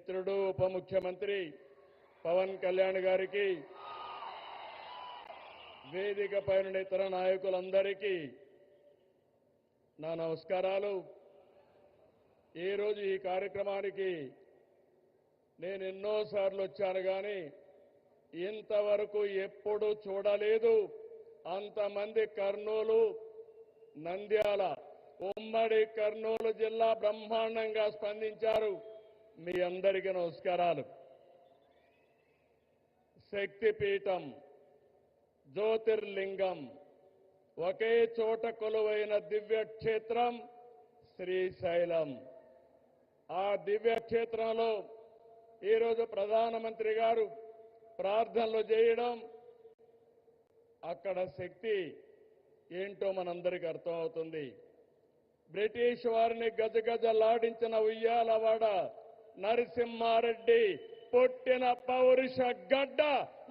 మిత్రుడు ఉప ముఖ్యమంత్రి పవన్ కళ్యాణ్ గారికి, వేదిక పైన ఇతర నాయకులందరికీ నా నమస్కారాలు. ఈరోజు ఈ కార్యక్రమానికి నేను ఎన్నోసార్లు వచ్చాను కానీ ఇంతవరకు ఎప్పుడూ చూడలేదు. అంతమంది కర్నూలు, నంద్యాల, ఉమ్మడి కర్నూలు జిల్లా బ్రహ్మాండంగా స్పందించారు. మీ అందరికీ నమస్కారాలు. శక్తిపీఠం, జ్యోతిర్లింగం, ఒకే చోట కొలువైన దివ్యక్షేత్రం శ్రీశైలం. ఆ దివ్యక్షేత్రంలో ఈరోజు ప్రధానమంత్రి గారు ప్రార్థనలు చేయడం, అక్కడ శక్తి ఏంటో మనందరికీ అర్థమవుతుంది. బ్రిటిష్ వారిని గజగజలాడించిన ఉయ్యాలవాడ నరసింహారెడ్డి పుట్టిన పౌరుష గడ్డ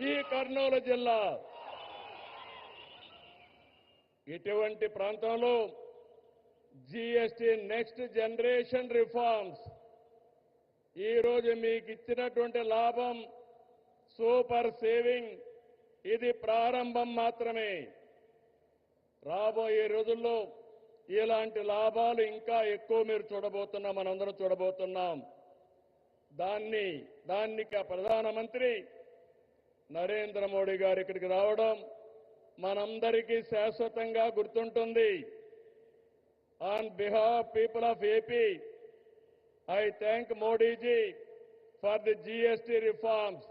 ఈ కర్నూలు జిల్లా. ఇటువంటి ప్రాంతంలో జీఎస్టీ నెక్స్ట్ జనరేషన్ రిఫార్మ్స్ ఈరోజు మీకు ఇచ్చినటువంటి లాభం సూపర్ సేవింగ్, ఇది ప్రారంభం మాత్రమే. రాబోయే రోజుల్లో ఇలాంటి లాభాలు ఇంకా ఎక్కువ మీరు చూడబోతున్నాం, మనందరం చూడబోతున్నాం. దాన్ని ప్రధానమంత్రి నరేంద్ర మోడీ గారు ఇక్కడికి రావడం మనందరికీ శాశ్వతంగా గుర్తుంటుంది. On behalf people of AP, I thank Modi ji for the GST reforms.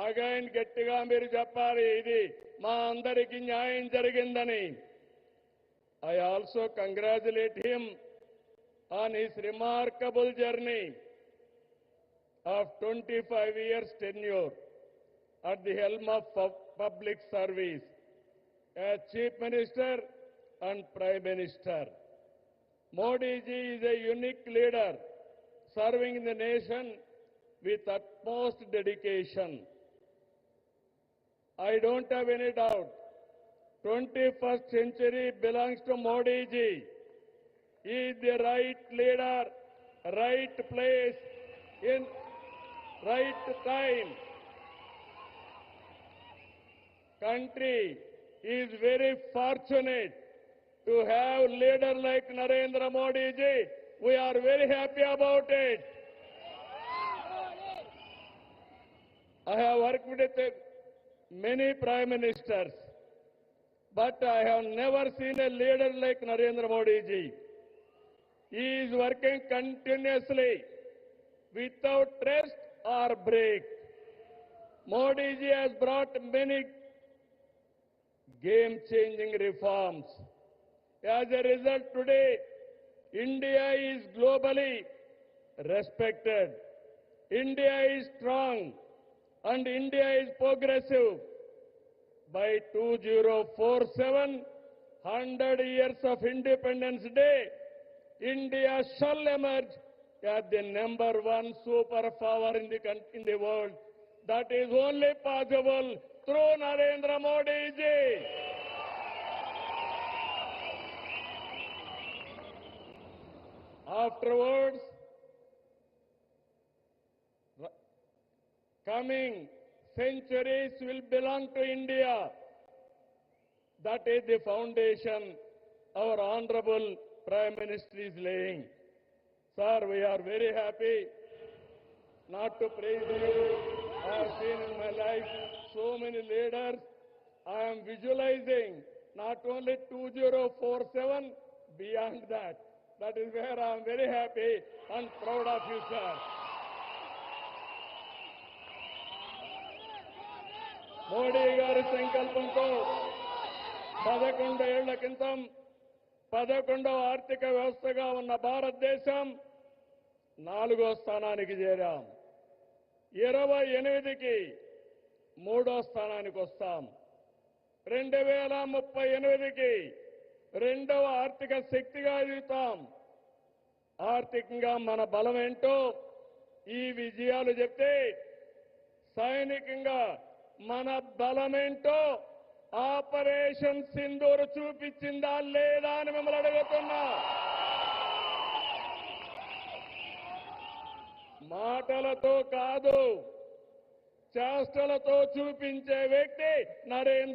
Again గట్టిగా మీరు చెప్పాలి, ఇది మా అందరికీ న్యాయం జరిగిందని. I also congratulate him on his remarkable journey of 25 years tenure at the helm of public service as Chief Minister and Prime Minister. Modi ji is a unique leader serving the nation with utmost dedication. I don't have any doubt, 21st century belongs to Modi ji. He is the right leader, right place, in right time. Country is very fortunate to have leader like Narendra Modi ji. We are very happy about it. I have worked with many prime ministers, but I have never seen a leader like Narendra Modi ji. He is working continuously without rest or break. Modi ji has brought many game-changing reforms. As a result, today, India is globally respected. India is strong and India is progressive. By 2047, 100 years of Independence Day, India shall emerge as the #1 superpower in the world. That is only possible through Narendra Modi ji. Afterwards, coming centuries will belong to India. That is the foundation our Honorable Prime Minister is laying. Sir, we are very happy not to praise you. I have seen in my life so many leaders. I am visualizing not only 2047, beyond that. That is where I am very happy and proud of you, sir. Modi గారి సంకల్పంతో 11 ఏళ్ల క్రితం 11వ ఆర్థిక వ్యవస్థగా ఉన్న భారతదేశం 4వ స్థానానికి చేరాం. 28కి 3వ స్థానానికి వస్తాం. 2038కి 2వ ఆర్థిక శక్తిగా ఎదుగుతాం. ఆర్థికంగా మన బలం ఏంటో ఈ విజయాలు చెప్తే, సైనికంగా మన బలమేంటో ఆపరేషన్ సింధూర్ చూపించిందా లేదా అని మిమ్మల్ని అడుగుతున్నా. మాటలతో కాదు చేష్టలతో చూపించే వ్యక్తి నరేంద్ర